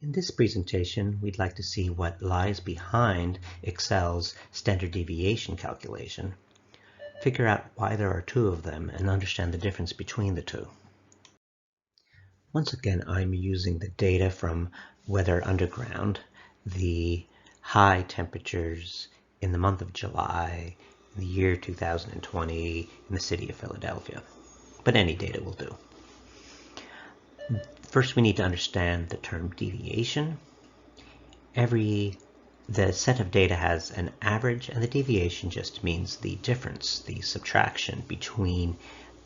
In this presentation, we'd like to see what lies behind Excel's standard deviation calculation, figure out why there are two of them, and understand the difference between the two. Once again, I'm using the data from Weather Underground, the high temperatures in the month of July in the year 2020 in the city of Philadelphia. But any data will do. First, we need to understand the term deviation. The set of data has an average, and the deviation just means the difference, the subtraction between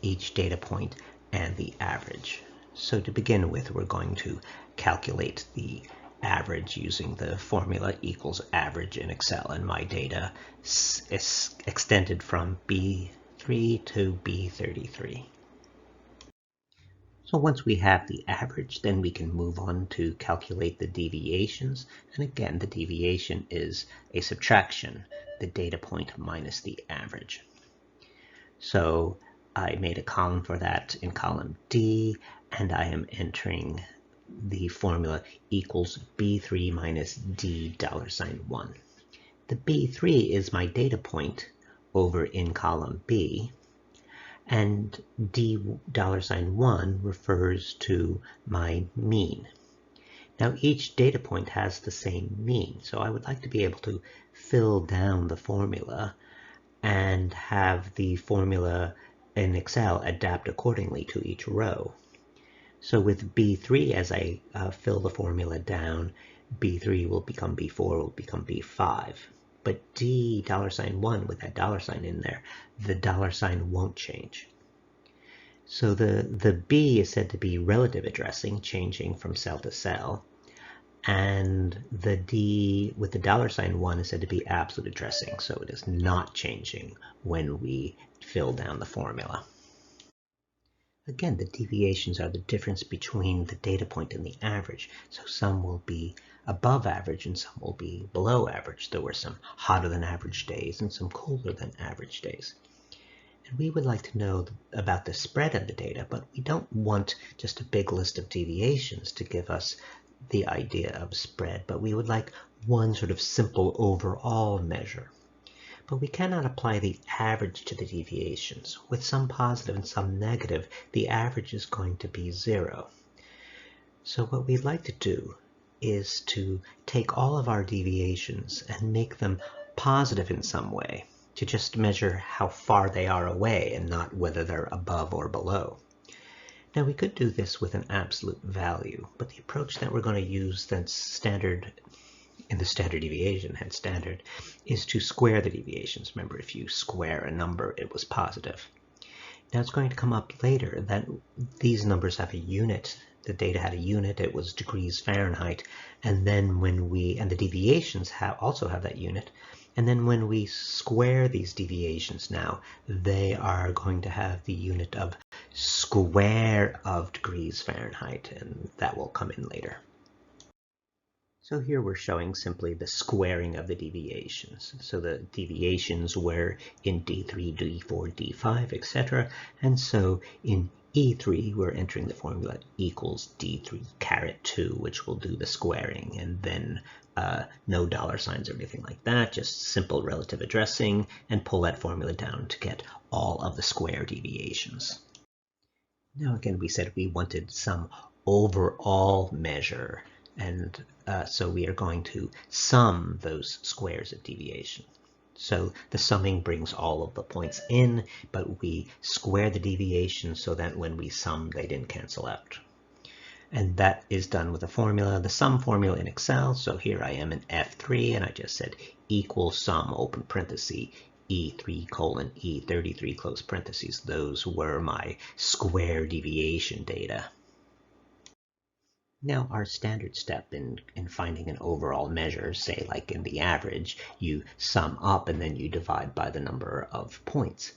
each data point and the average. So to begin with, we're going to calculate the average using the formula equals average in Excel, and my data is extended from B3 to B33. So once we have the average, then we can move on to calculate the deviations. And again, the deviation is a subtraction, the data point minus the average. So I made a column for that in column D, and I am entering the formula equals B3 minus D $1. The B3 is my data point over in column B, and D $1 refers to my mean. Now each data point has the same mean, so I would like to be able to fill down the formula and have the formula in Excel adapt accordingly to each row. So with B3, as I fill the formula down, B3 will become B4, will become B5. But D $1 with that $sign in there, the $sign won't change. So the B is said to be relative addressing, changing from cell to cell. And the D with the $1 is said to be absolute addressing, so it is not changing when we fill down the formula. Again, the deviations are the difference between the data point and the average. So some will be above average and some will be below average. There were some hotter than average days and some cooler than average days. And we would like to know about the spread of the data, but we don't want just a big list of deviations to give us the idea of spread, but we would like one sort of simple overall measure. But we cannot apply the average to the deviations. With some positive and some negative, the average is going to be 0. So what we'd like to do is to take all of our deviations and make them positive in some way, to just measure how far they are away and not whether they're above or below. Now we could do this with an absolute value, but the approach that we're going to use that's standard in the standard deviation, hence standard, is to square the deviations. Remember, if you square a number, it was positive. Now it's going to come up later that these numbers have a unit. The data had a unit, it was degrees Fahrenheit, and then and the deviations also have that unit. And then when we square these deviations now, they are going to have the unit of square of degrees Fahrenheit, and that will come in later. So here we're showing simply the squaring of the deviations. So the deviations were in D3, D4, D5, etc. And so in E3, we're entering the formula equals D3 caret 2, which will do the squaring, and then no $signs or anything like that, just simple relative addressing, and pull that formula down to get all of the square deviations. Now again, we said we wanted some overall measure, and so we are going to sum those squares of deviation. So the summing brings all of the points in, but we square the deviation so that when we sum, they didn't cancel out. And that is done with a formula, the sum formula in Excel. So here I am in F3, and I just said equal sum, open parenthesis, E3 colon E33 close parentheses. Those were my square deviation data. Now our standard step in finding an overall measure, say like in the average, you sum up and then you divide by the number of points.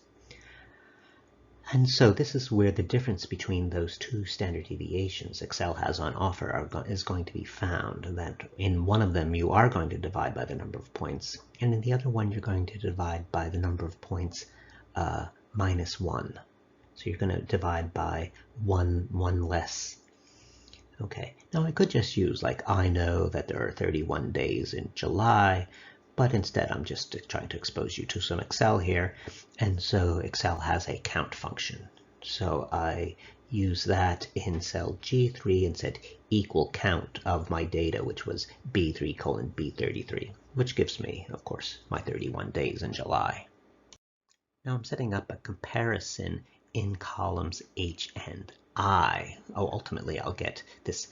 And so this is where the difference between those two standard deviations Excel has on offer is going to be found, that in one of them you are going to divide by the number of points, and in the other one you're going to divide by the number of points minus 1. So you're going to divide by one less Okay, now I could just use, like, I know that there are 31 days in July, but instead I'm just trying to expose you to some Excel here. And so Excel has a count function. So I use that in cell G3 and said equal count of my data, which was B3 colon B33, which gives me, of course, my 31 days in July. Now I'm setting up a comparison in columns H and I. Ultimately I'll get this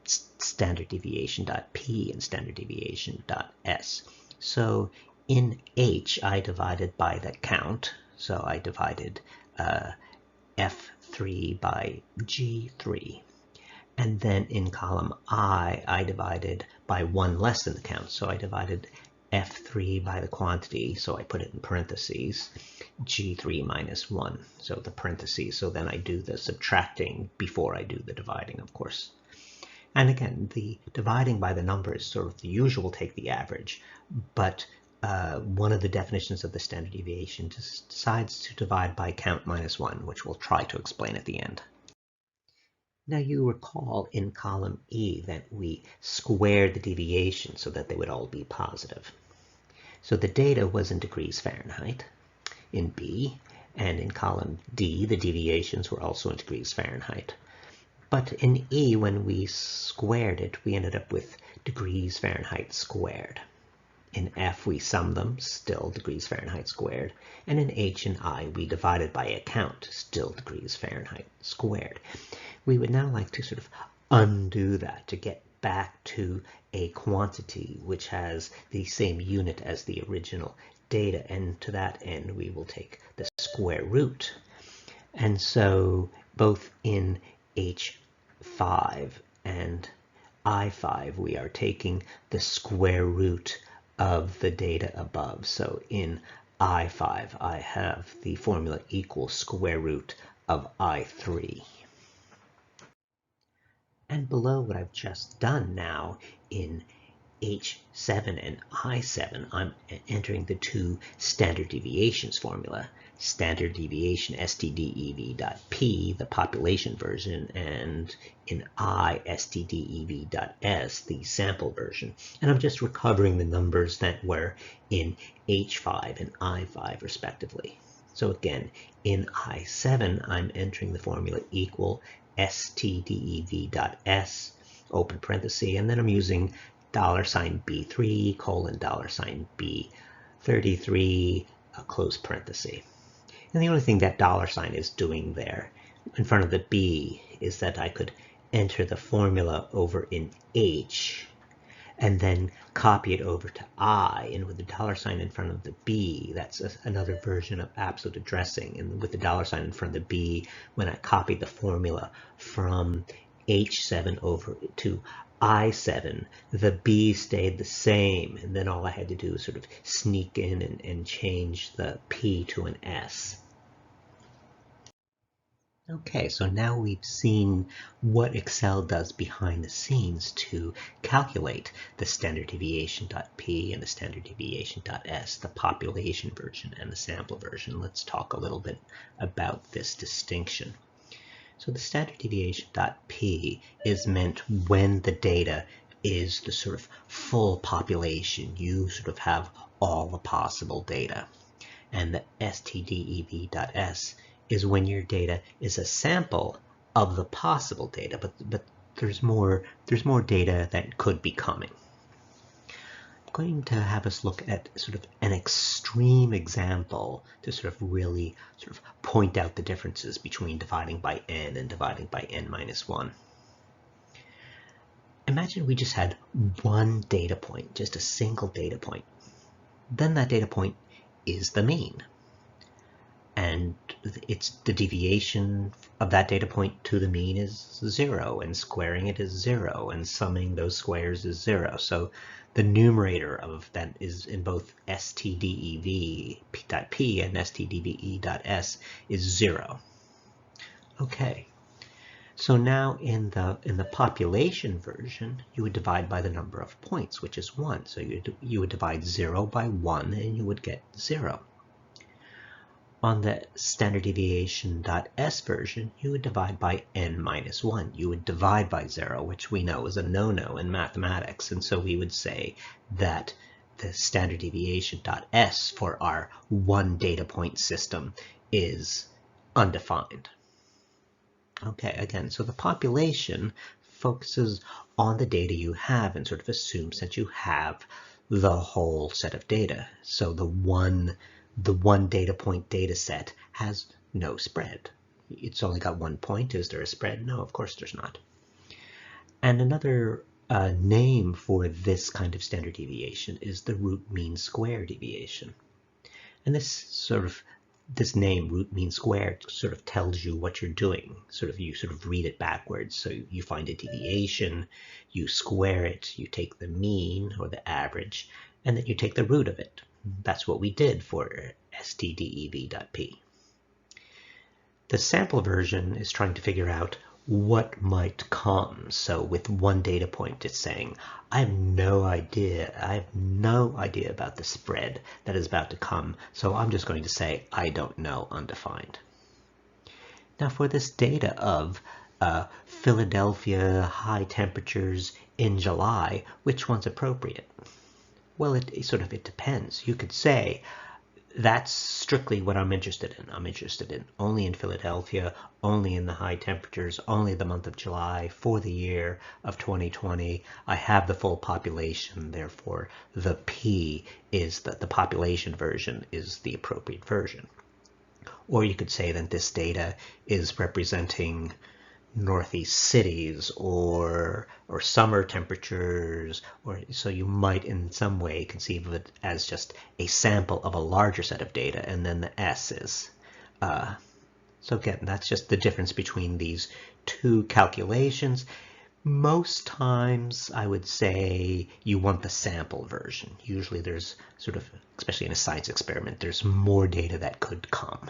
standard deviation.P and standard deviation.S. So in H, I divided by the count. So I divided F3 by G3. And then in column I divided by one less than the count. So I divided F3 by the quantity, so I put it in parentheses, G3 minus 1, so the parentheses. So then I do the subtracting before I do the dividing, of course. And again, the dividing by the number is sort of the usual, take the average, but one of the definitions of the standard deviation decides to divide by count minus 1, which we'll try to explain at the end. Now you recall in column E that we squared the deviation so that they would all be positive. So the data was in degrees Fahrenheit in B, and in column D the deviations were also in degrees Fahrenheit. But in E, when we squared it, we ended up with degrees Fahrenheit squared. In F, we summed them, still degrees Fahrenheit squared. And in H and I, we divided by a count, still degrees Fahrenheit squared. We would now like to sort of undo that to get back to a quantity which has the same unit as the original data. And to that end, we will take the square root. And so both in H5 and I5, we are taking the square root of the data above. So in I5, I have the formula equals square root of I3. And below what I've just done now in H7 and I7, I'm entering the two standard deviations formula. Standard deviation STDEV.P, the population version, and in I, STDEV.S, the sample version. And I'm just recovering the numbers that were in H5 and I5 respectively. So again, in I7, I'm entering the formula equal STDEV.S, open parenthesis, and then I'm using $B3 colon $B33, close parenthesis. And the only thing that $sign is doing there in front of the B is that I could enter the formula over in H and then copy it over to I, and with the $sign in front of the B, that's another version of absolute addressing. And with the $sign in front of the B, when I copied the formula from H7 over to I7, the B stayed the same, and then all I had to do was sort of sneak in and change the P to an S. Okay, so now we've seen what Excel does behind the scenes to calculate the standard deviation.P and the standard deviation.S, the population version and the sample version. Let's talk a little bit about this distinction. So the standard deviation.P is meant when the data is the sort of full population. You sort of have all the possible data. And the STDEV.S is when your data is a sample of the possible data, but there's more data that could be coming. I'm going to have us look at sort of an extreme example to sort of really sort of point out the differences between dividing by n and dividing by n minus 1. Imagine we just had one data point, just a single data point. Then that data point is the mean. And it's the deviation of that data point to the mean is 0, and squaring it is 0, and summing those squares is 0. So the numerator of that is in both STDEV.P and STDEV.S is 0. Okay. So now in the population version, you would divide by the number of points, which is 1. So you would divide 0 by 1, and you would get 0. On the standard deviation.S version, you would divide by n minus 1. You would divide by 0, which we know is a no-no in mathematics. And so we would say that the standard deviation.S for our one data point system is undefined. Okay, again, so the population focuses on the data you have and sort of assumes that you have the whole set of data. So the one data point data set has no spread. It's only got 1 point. Is there a spread? No, of course there's not. And another name for this kind of standard deviation is the root mean square deviation. And this name, root mean square, sort of tells you what you're doing. You sort of read it backwards. So you find a deviation, you square it, you take the mean or the average, and then you take the root of it. That's what we did for STDEV.P. The sample version is trying to figure out what might come. So with one data point, it's saying, I have no idea about the spread that is about to come. So I'm just going to say, I don't know, undefined. Now for this data of Philadelphia high temperatures in July, which one's appropriate? Well, it depends. You could say, that's strictly what I'm interested in. I'm interested in only in Philadelphia, only in the high temperatures, only the month of July for the year of 2020. I have the full population, therefore the P is the population version is the appropriate version. Or you could say that this data is representing Northeast cities or summer temperatures, or so you might in some way conceive of it as just a sample of a larger set of data, and then the S is. So again, that's just the difference between these two calculations. Most times I would say you want the sample version. Usually there's especially in a science experiment, there's more data that could come.